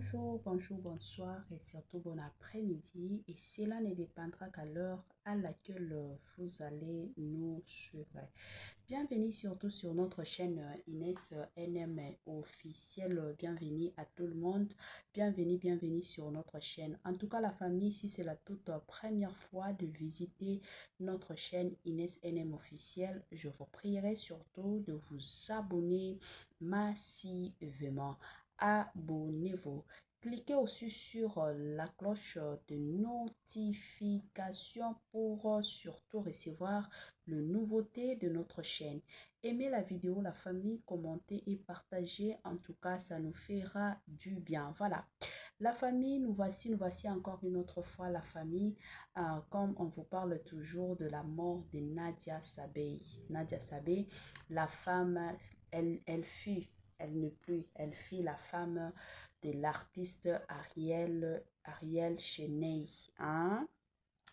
Bonjour, bonjour, bonsoir et surtout bon après-midi. Et cela ne dépendra qu'à l'heure à laquelle vous allez nous suivre. Bienvenue surtout sur notre chaîne Inès NM officielle. Bienvenue à tout le monde. Bienvenue, bienvenue sur notre chaîne. En tout cas, la famille, si c'est la toute première fois de visiter notre chaîne Inès NM officielle, je vous prierai surtout de vous abonner massivement. Abonnez-vous. Cliquez aussi sur la cloche de notification pour surtout recevoir les nouveautés de notre chaîne. Aimez la vidéo, la famille, commentez et partagez. En tout cas, ça nous fera du bien. Voilà. La famille, nous voici encore une autre fois, la famille, comme on vous parle toujours de la mort de Nadia Sabeh. Nadia Sabeh, la femme, elle fut elle ne plus. Elle fit la femme de l'artiste Ariel Cheney. Hein?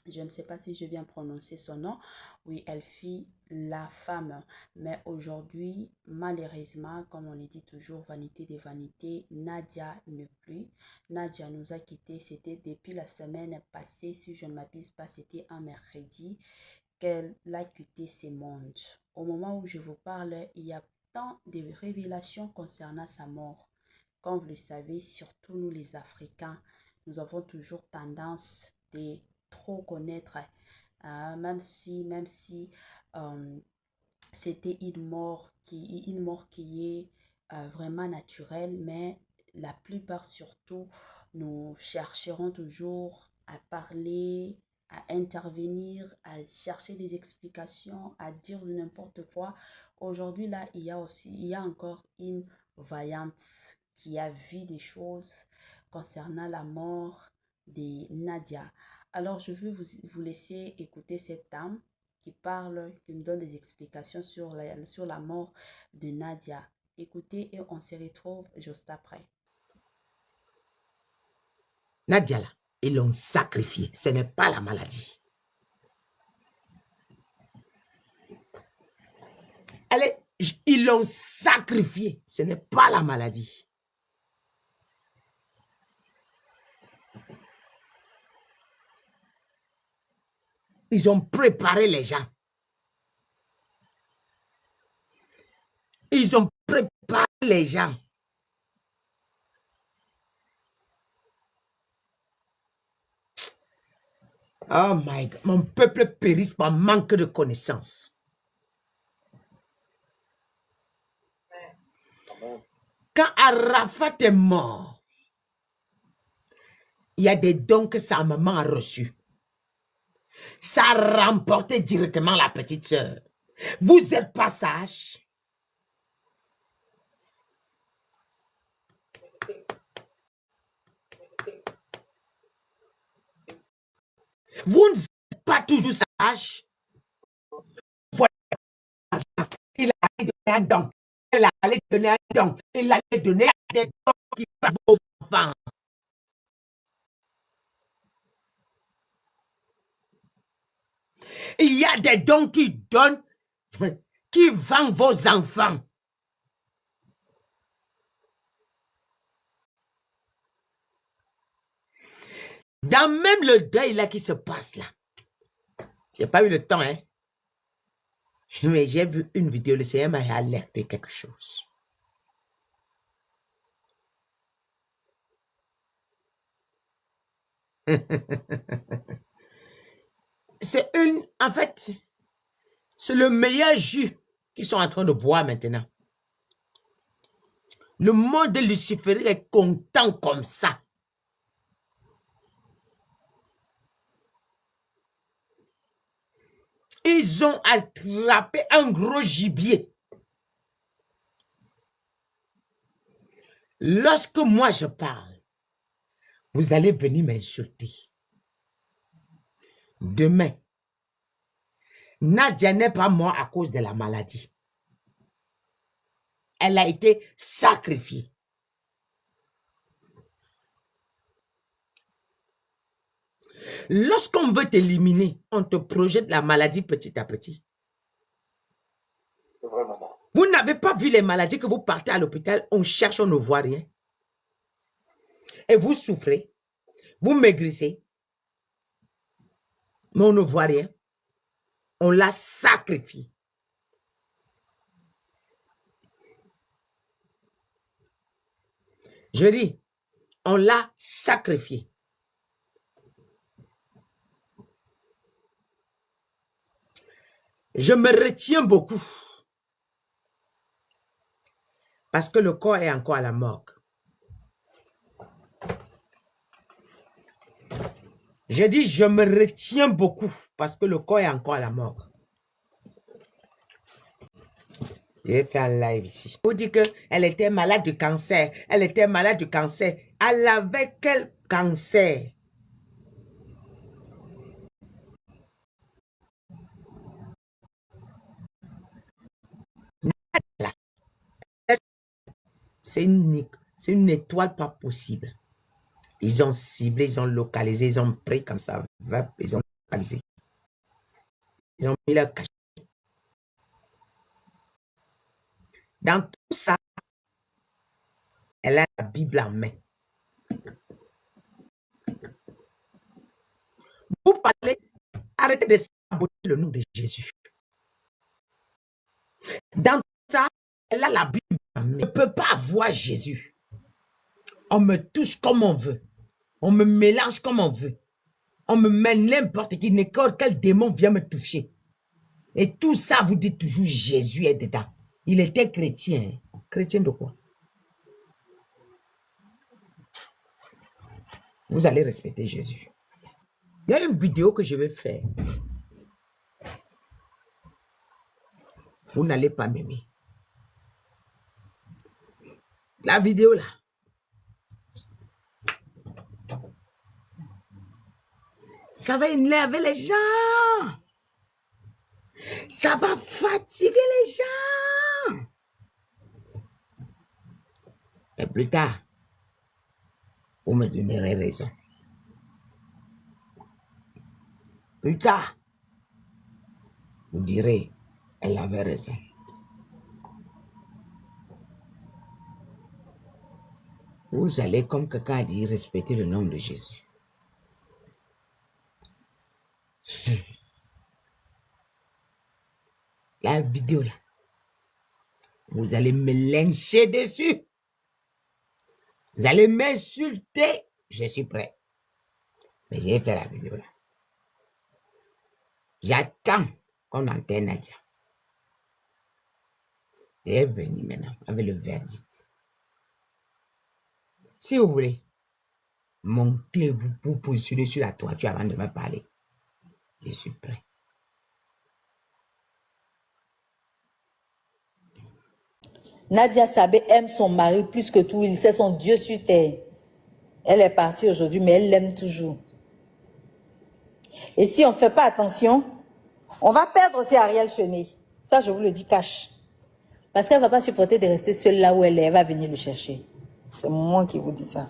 Je ne sais pas si je viens prononcer son nom. Oui, elle fit la femme. Mais aujourd'hui, malheureusement, comme on le dit toujours, vanité des vanités, Nadia ne plus. Nadia nous a quittés. C'était depuis la semaine passée, si je ne m'abuse pas, c'était un mercredi qu'elle a quitté ce monde. Au moment où je vous parle, il y a tant de révélations concernant sa mort. Comme vous le savez, surtout nous les Africains, nous avons toujours tendance de trop connaître, même si c'était une mort qui est vraiment naturelle, mais la plupart surtout, nous chercherons toujours à parler, à intervenir, à chercher des explications, à dire n'importe quoi. Aujourd'hui, là, il y a encore une voyante qui a vu des choses concernant la mort de Nadia. Alors, je veux vous laisser écouter cette dame qui parle, qui nous donne des explications sur la mort de Nadia. Écoutez et on se retrouve juste après. Nadia, là, ils l'ont sacrifiée. Ce n'est pas la maladie. Ils l'ont sacrifiée. Ce n'est pas la maladie. Ils ont préparé les gens. Ils ont préparé les gens. Oh my God, mon peuple périsse par manque de connaissances. Quand Arafat est mort, il y a des dons que sa maman a reçus. Ça a remporté directement la petite sœur. Vous n'êtes pas sage. Vous n'êtes pas toujours sage. Il allait donner un don. Elle allait donner un don. Il allait donner des dons qui vont vos enfants. Il y a des dons qui donnent, qui vendent vos enfants. Dans même le deuil là qui se passe là. J'ai pas eu le temps, hein. Mais j'ai vu une vidéo, le Seigneur m'a alerté quelque chose. En fait, c'est le meilleur jus qu'ils sont en train de boire maintenant. Le monde de Lucifer est content comme ça. Ils ont attrapé un gros gibier. Lorsque moi je parle, vous allez venir m'insulter. Demain, Nadia n'est pas morte à cause de la maladie. Elle a été sacrifiée. Lorsqu'on veut t'éliminer, on te projette la maladie petit à petit. Vous n'avez pas vu les maladies que vous partez à l'hôpital, on cherche, on ne voit rien. Et vous souffrez, vous maigrissez, mais on ne voit rien. On l'a sacrifié. Je dis, on l'a sacrifié. Je me retiens beaucoup. Parce que le corps est encore à la morgue. Je dis, je me retiens beaucoup. Parce que le corps est encore à la morgue. Je vais faire un live ici. Vous dites qu'elle était malade du cancer. Elle était malade du cancer. Elle avait quel cancer? C'est une étoile pas possible. Ils ont ciblé, ils ont localisé, ils ont pris comme ça. Ils ont localisé. Ils ont mis leur cachet. Dans tout ça, elle a la Bible en main. Vous parlez, arrêtez de saboter le nom de Jésus. Dans tout ça, elle a la Bible en main. Je ne peux pas voir Jésus. On me touche comme on veut. On me mélange comme on veut. On me met n'importe qui, n'importe quel démon vient me toucher. Et tout ça, vous dites toujours Jésus est dedans. Il était chrétien. Chrétien de quoi? Vous allez respecter Jésus. Il y a une vidéo que je vais faire. Vous n'allez pas m'aimer. La vidéo là. Ça va énerver les gens. Ça va fatiguer les gens. Et plus tard, vous me donnerez raison. Plus tard, vous direz, elle avait raison. Vous allez, comme quelqu'un a dit, respecter le nom de Jésus. La vidéo là, vous allez me lyncher dessus. Vous allez m'insulter. Je suis prêt. Mais j'ai fait la vidéo là. J'attends qu'on entende Nadia. Elle est venue maintenant avec le verdict. Si vous voulez, montez vous positionner sur la toiture avant de me parler. Je suis prêt. Nadia Sabé aime son mari plus que tout. Il sait son Dieu sur terre. Elle est partie aujourd'hui, mais elle l'aime toujours. Et si on ne fait pas attention, on va perdre aussi Ariel Cheney. Ça, je vous le dis cash. Parce qu'elle ne va pas supporter de rester seule là où elle est. Elle va venir le chercher. C'est moi qui vous dis ça.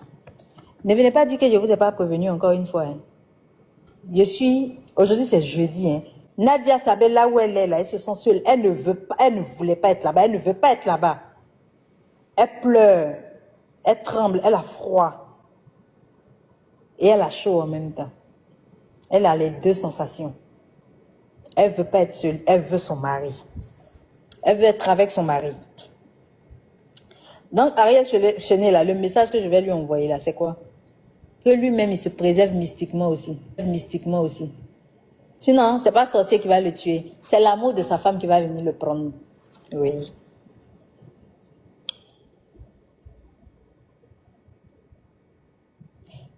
Ne venez pas dire que je ne vous ai pas prévenu encore une fois. Hein. Aujourd'hui c'est jeudi. Hein. Nadia Sabé, là où elle est, là, elle se sent seule. Elle ne voulait pas être là-bas. Elle ne veut pas être là-bas. Elle pleure. Elle tremble. Elle a froid. Et elle a chaud en même temps. Elle a les deux sensations. Elle ne veut pas être seule. Elle veut son mari. Elle veut être avec son mari. Donc, Ariel Cheney, là, le message que je vais lui envoyer, là, c'est quoi? Que lui-même, il se préserve mystiquement aussi. Mystiquement aussi. Sinon, c'est pas sorcier qui va le tuer. C'est l'amour de sa femme qui va venir le prendre. Oui.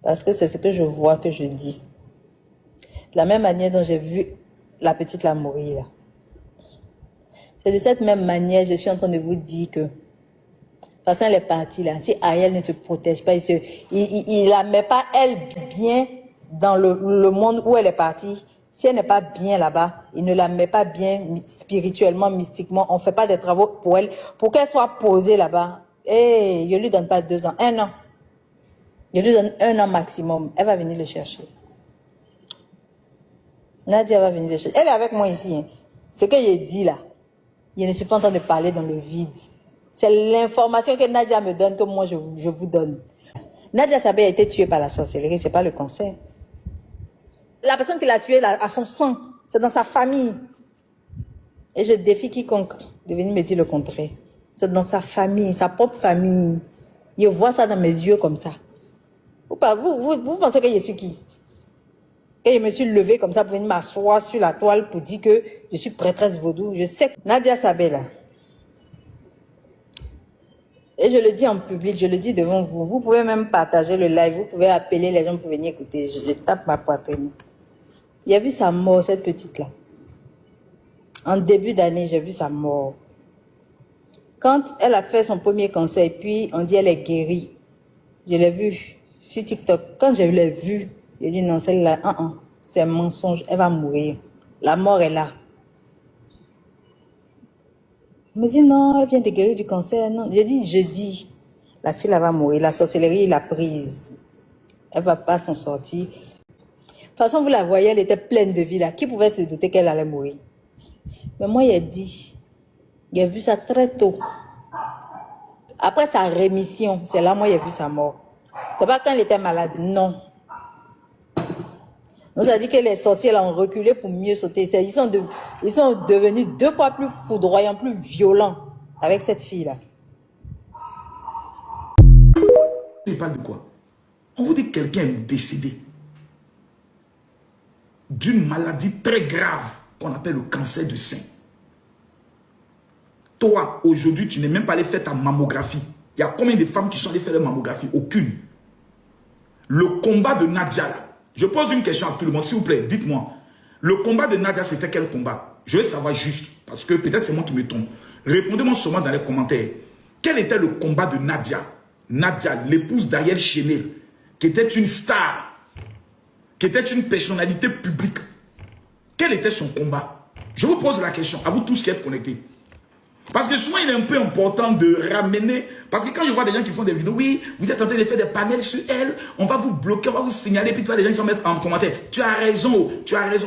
Parce que c'est ce que je vois que je dis. De la même manière dont j'ai vu la petite la mourir, là. C'est de cette même manière, je suis en train de vous dire que, de toute façon, elle est partie là. Si Ariel ne se protège pas, il la met pas, elle, bien dans le monde où elle est partie. Si elle n'est pas bien là-bas, il ne la met pas bien spirituellement, mystiquement. On ne fait pas des travaux pour elle, pour qu'elle soit posée là-bas. Et je ne lui donne pas 2 ans, 1 an. Je lui donne 1 an maximum. Elle va venir le chercher. Nadia va venir le chercher. Elle est avec moi ici. Hein. Ce que j'ai dit là, je ne suis pas en train de parler dans le vide. C'est l'information que Nadia me donne que moi je vous donne. Nadia Sabé a été tuée par la sorcellerie, c'est pas le cancer. La personne qui l'a tuée a son sang, c'est dans sa famille. Et je défie quiconque de venir me dire le contraire. C'est dans sa famille, sa propre famille. Je vois ça dans mes yeux comme ça. Vous pensez que je suis qui? Et je me suis levée comme ça pour venir m'asseoir sur la toile pour dire que je suis prêtresse vaudou. Je sais que Nadia Sabé là. Et je le dis en public, je le dis devant vous. Vous pouvez même partager le live, vous pouvez appeler les gens pour venir écouter. Je tape ma poitrine. Il y a vu sa mort, cette petite-là. En début d'année, j'ai vu sa mort. Quand elle a fait son premier cancer, et puis on dit elle est guérie. Je l'ai vue sur TikTok. Quand je l'ai vue, j'ai dit non, celle-là, c'est un mensonge, elle va mourir. La mort est là. Elle me dit non, elle vient de guérir du cancer. Non. Je dis, la fille, elle va mourir. La sorcellerie, l'a prise. Elle va pas s'en sortir. De toute façon, vous la voyez, elle était pleine de vie là. Qui pouvait se douter qu'elle allait mourir? Mais moi, j'ai vu ça très tôt. Après sa rémission, c'est là moi j'ai vu sa mort. C'est pas quand elle était malade, non. Donc ça dit que les sorciers ont reculé pour mieux sauter. Ils sont devenus 2 fois plus foudroyants, plus violents avec cette fille-là. Il parle de quoi? On vous dit que quelqu'un est décédé d'une maladie très grave qu'on appelle le cancer du sein. Toi, aujourd'hui, tu n'es même pas allé faire ta mammographie. Il y a combien de femmes qui sont allées faire leur mammographie? Aucune. Le combat de Nadia, là, je pose une question à tout le monde, s'il vous plaît, dites-moi. Le combat de Nadia, c'était quel combat? Je veux savoir juste, parce que peut-être c'est moi qui me trompe. Répondez-moi seulement dans les commentaires. Quel était le combat de Nadia? Nadia, l'épouse d'Ariel Chenel, qui était une star, qui était une personnalité publique. Quel était son combat? Je vous pose la question, à vous tous qui êtes connectés. Parce que souvent, il est un peu important de ramener. Parce que quand je vois des gens qui font des vidéos, oui, vous êtes en train de faire des panels sur elle, on va vous bloquer, on va vous signaler, puis tu vois des gens qui vont mettre en commentaire. Tu as raison.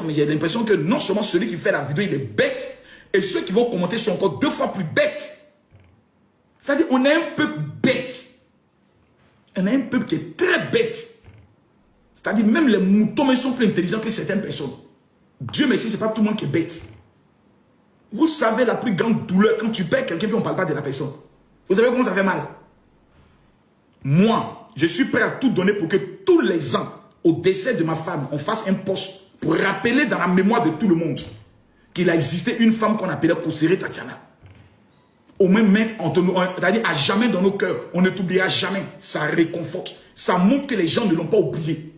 Mais j'ai l'impression que non seulement celui qui fait la vidéo, il est bête, et ceux qui vont commenter sont encore 2 fois plus bêtes. C'est-à-dire, on est un peuple bête. On est un peuple qui est très bête. C'est-à-dire, même les moutons, ils sont plus intelligents que certaines personnes. Dieu merci, ce n'est pas tout le monde qui est bête. Vous savez la plus grande douleur quand tu perds quelqu'un et on ne parle pas de la personne. Vous savez comment ça fait mal? Moi, je suis prêt à tout donner pour que tous les ans, au décès de ma femme, on fasse un post pour rappeler dans la mémoire de tout le monde qu'il a existé une femme qu'on appelait Kosere Tatiana. Au même c'est-à-dire à jamais dans nos cœurs, on ne t'oubliera jamais. Ça réconforte. Ça montre que les gens ne l'ont pas oublié.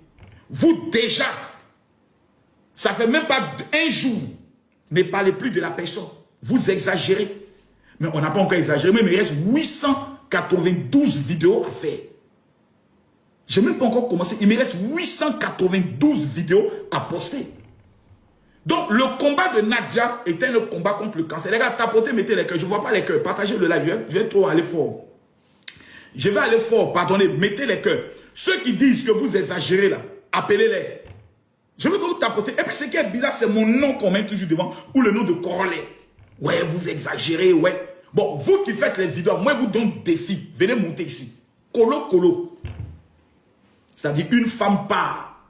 Vous déjà, ça fait même pas un jour. Ne parlez plus de la personne. Vous exagérez. Mais on n'a pas encore exagéré. Mais il reste 892 vidéos à faire. Je n'ai même pas encore commencé. Il me reste 892 vidéos à poster. Donc, le combat de Nadia était le combat contre le cancer. Les gars, tapotez, mettez les cœurs. Je ne vois pas les cœurs. Partagez le live. Je vais trop aller fort. Je vais aller fort. Pardonnez. Mettez les cœurs. Ceux qui disent que vous exagérez là, appelez-les. Je veux toujours tapoter. Et puis ce qui est bizarre, c'est mon nom qu'on met toujours devant. Ou le nom de Corolet. Ouais, vous exagérez, ouais. Bon, vous qui faites les vidéos, moi je vous donne défi. Venez monter ici. Colo. C'est-à-dire une femme part.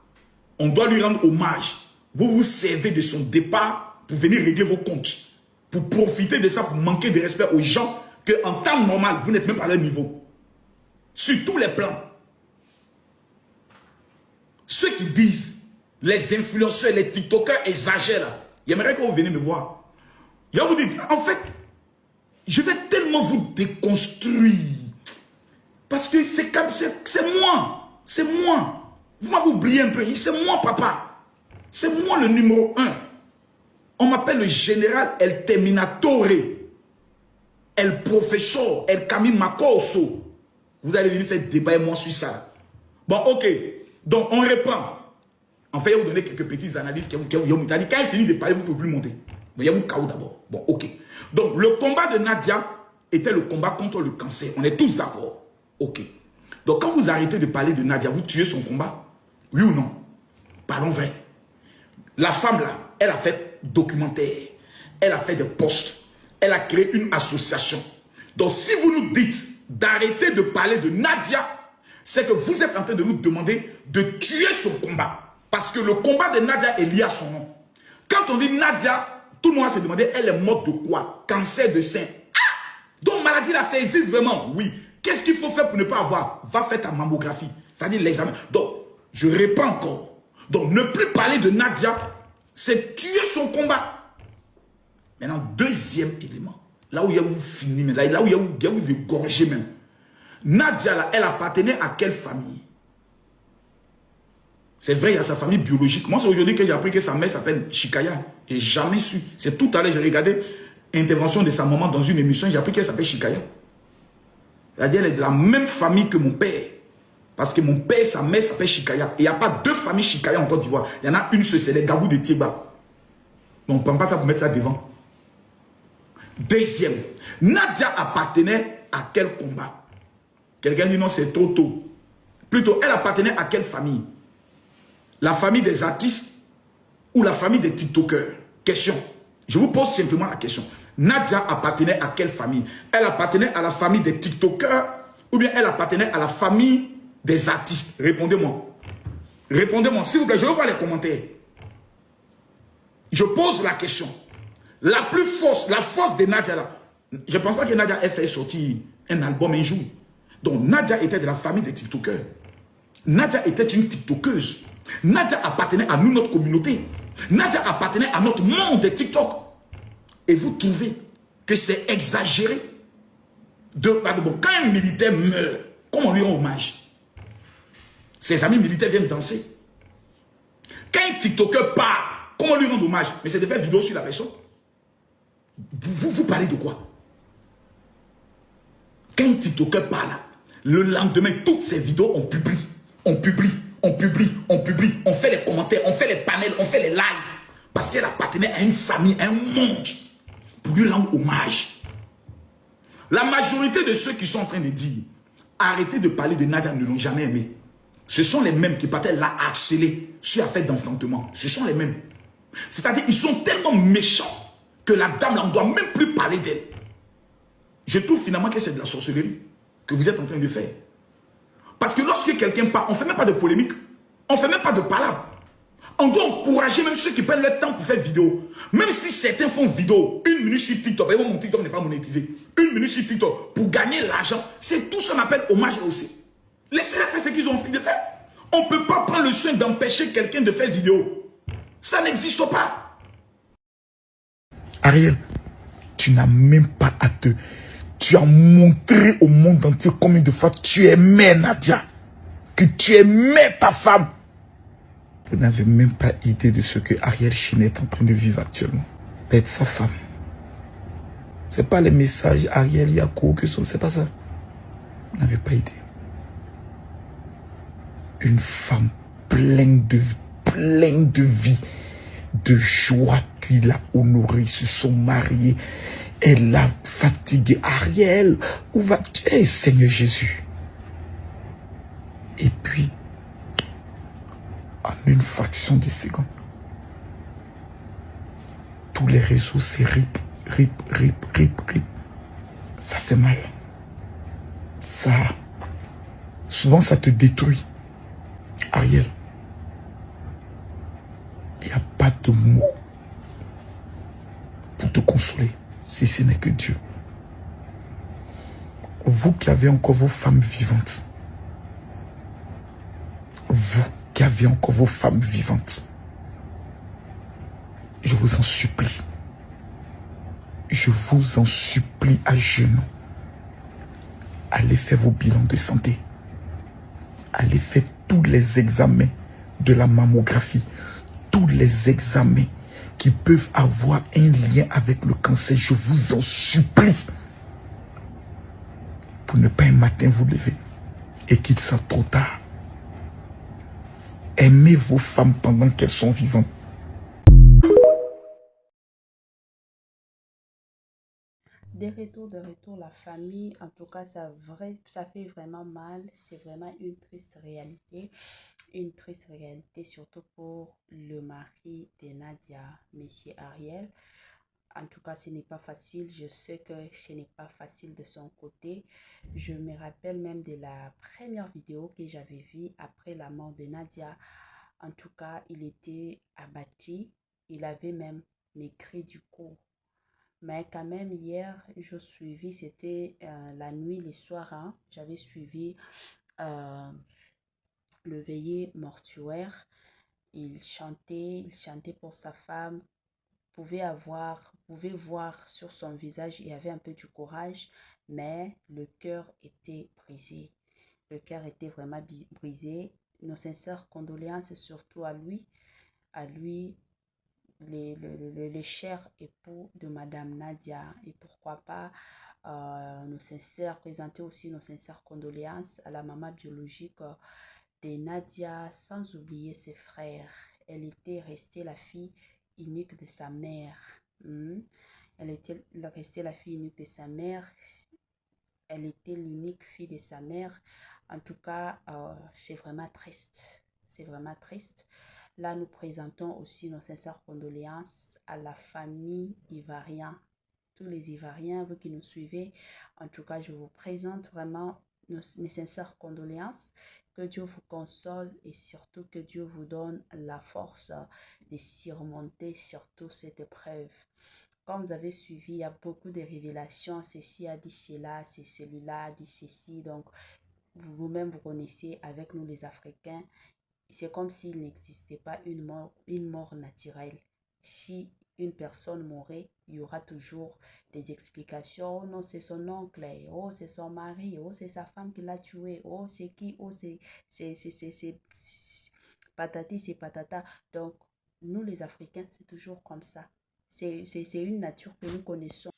On doit lui rendre hommage. Vous vous servez de son départ pour venir régler vos comptes. Pour profiter de ça, pour manquer de respect aux gens que en temps normal, vous n'êtes même pas à leur niveau. Sur tous les plans. Ceux qui disent les influenceurs, les TikTokers exagèrent là. J'aimerais que vous veniez me voir. Je vais vous dire, en fait, je vais tellement vous déconstruire. Parce que c'est comme c'est moi. C'est moi. Vous m'avez oublié un peu. C'est moi, papa. C'est moi le numéro 1. On m'appelle le général El Terminatore. El Professeur. El Camille Makoso. Vous allez venir faire débat avec moi sur ça. Bon, ok. Donc, on reprend. En fait, il va vous donner quelques petites analyses. Quand il finit de parler, vous ne pouvez plus monter. Mais il y a un chaos d'abord. Bon, ok. Donc, le combat de Nadia était le combat contre le cancer. On est tous d'accord. Ok. Donc, quand vous arrêtez de parler de Nadia, vous tuez son combat? Oui ou non? Parlons vrai. La femme, là, elle a fait documentaire. Elle a fait des posts. Elle a créé une association. Donc, si vous nous dites d'arrêter de parler de Nadia, c'est que vous êtes en train de nous demander de tuer son combat. Parce que le combat de Nadia est lié à son nom. Quand on dit Nadia, tout le monde va se demander, elle est morte de quoi? Cancer de sein. Ah! Donc maladie là, ça existe vraiment? Oui. Qu'est-ce qu'il faut faire pour ne pas avoir? Va faire ta mammographie, c'est-à-dire l'examen. Donc, je réponds encore. Donc, ne plus parler de Nadia, c'est tuer son combat. Maintenant, deuxième élément, là où il y a vous fini, là où il y a vous égorgé même. Nadia, là, elle appartenait à quelle famille? C'est vrai, il y a sa famille biologique. Moi, c'est aujourd'hui que j'ai appris que sa mère s'appelle Chikaya. J'ai jamais su. C'est tout à l'heure, j'ai regardé l'intervention de sa maman dans une émission, j'ai appris qu'elle s'appelle Chikaya. C'est-à-dire, elle est de la même famille que mon père. Parce que mon père, sa mère s'appelle Chikaya. Et il n'y a pas deux familles Chikaya en Côte d'Ivoire. Il y en a une seule, c'est les Gabou de Tieba. Donc, on ne prend pas ça pour mettre ça devant. Deuxième, Nadia appartenait à quel combat? Quelqu'un dit non, c'est trop tôt. Plutôt, elle appartenait à quelle famille? La famille des artistes ou la famille des TikTokers? Question. Je vous pose simplement la question. Nadia appartenait à quelle famille? Elle appartenait à la famille des TikTokers ou bien elle appartenait à la famille des artistes? Répondez-moi. Répondez-moi, s'il vous plaît, je veux voir les commentaires. Je pose la question. La plus force, la force de Nadia là. Je ne pense pas que Nadia ait fait sortir un album un jour. Donc Nadia était de la famille des TikTokers. Nadia était une TikTokeuse. Nadia appartenait à nous, notre communauté. Nadia appartenait à notre monde de TikTok. Et vous trouvez que c'est exagéré quand un militaire meurt, comment on lui rend hommage? Ses amis militaires viennent danser. Quand un TikToker part, comment on lui rend hommage? Mais c'est de faire vidéo sur la personne. Vous parlez de quoi? Quand un TikToker parle, le lendemain, toutes ces vidéos, on publie. On publie, on publie, on publie. On fait les commentaires, on fait les panels, on fait les lives. Parce qu'elle appartenait à une famille, à un monde. Pour lui rendre hommage. La majorité de ceux qui sont en train de dire arrêtez de parler de Nadia ne l'ont jamais aimé. Ce sont les mêmes qui partaient la harceler sur affaire d'enfantement. Ce sont les mêmes. C'est-à-dire ils sont tellement méchants que la dame là, on ne doit même plus parler d'elle. Je trouve finalement que c'est de la sorcellerie que vous êtes en train de faire. Parce que lorsque quelqu'un parle, on ne fait même pas de polémique. On ne fait même pas de palabre. On doit encourager même ceux qui prennent le temps pour faire vidéo. Même si certains font vidéo, 1 minute sur TikTok, et mon TikTok n'est pas monétisé, 1 minute sur TikTok pour gagner l'argent, c'est tout ce qu'on appelle hommage aussi. Laissez-les faire ce qu'ils ont envie de faire. On ne peut pas prendre le soin d'empêcher quelqu'un de faire vidéo. Ça n'existe pas. Ariel, tu n'as même pas à te... Tu as montré au monde entier combien de fois tu aimais Nadia. Que tu aimais ta femme. Vous n'avez même pas idée de ce que Ariel Chine est en train de vivre actuellement. Perdre sa femme. C'est pas les messages Ariel Yako que sont, c'est pas ça. Vous n'avez pas idée. Une femme pleine de vie, de joie qu'il a honorée, ils se sont mariés. Elle l'a fatigué. Ariel, où vas-tu? Hey, Seigneur Jésus. Et puis, en une fraction de seconde, tous les réseaux, c'est rip. Ça fait mal. Ça, souvent, ça te détruit. Ariel, il n'y a pas de mots pour te consoler, si ce n'est que Dieu. Vous qui avez encore vos femmes vivantes, vous qui avez encore vos femmes vivantes, je vous en supplie, à genoux, allez faire vos bilans de santé, allez faire tous les examens de la mammographie, tous les examens qui peuvent avoir un lien avec le cancer, je vous en supplie, pour ne pas un matin vous lever et qu'il soit trop tard. Aimez vos femmes pendant qu'elles sont vivantes. De retour, la famille, en tout cas, ça fait vraiment mal. C'est vraiment une triste réalité. Une triste réalité, surtout pour le mari de Nadia, monsieur Ariel. En tout cas, ce n'est pas facile. Je sais que ce n'est pas facile de son côté. Je me rappelle même de la première vidéo que j'avais vue après la mort de Nadia. En tout cas, il était abattu. Il avait même maigri du coup. Mais quand même, hier, je suivis, c'était la nuit, le soir, hein, j'avais suivi euh, le veillée mortuaire. Il chantait pour sa femme. Pouvait voir sur son visage, il y avait un peu du courage, mais le cœur était brisé. Le cœur était vraiment brisé. Nos sincères condoléances surtout à lui, les chers époux de Madame Nadia. Et pourquoi pas présenter aussi nos sincères condoléances à la maman biologique de Nadia, sans oublier ses frères. Elle était restée la fille unique de sa mère. Elle était restée la fille unique de sa mère. Elle était l'unique fille de sa mère. En tout cas, c'est vraiment triste. C'est vraiment triste. Là, nous présentons aussi nos sincères condoléances à la famille ivoirienne. Tous les Ivoiriens, vous qui nous suivez, en tout cas, je vous présente vraiment mes sincères condoléances. Que Dieu vous console et surtout que Dieu vous donne la force de surmonter surtout cette épreuve. Comme vous avez suivi, il y a beaucoup de révélations. Ceci a dit cela, c'est celui-là a dit ceci. Donc, vous-même, vous connaissez avec nous les Africains, c'est comme s'il n'existait pas une mort naturelle. Si une personne mourait, il y aura toujours des explications. Oh non, c'est son oncle. Oh, c'est son mari. Oh, c'est sa femme qui l'a tué. Oh, c'est qui? Oh, patati, c'est patata. Donc, nous les Africains, c'est toujours comme ça. C'est une nature que nous connaissons.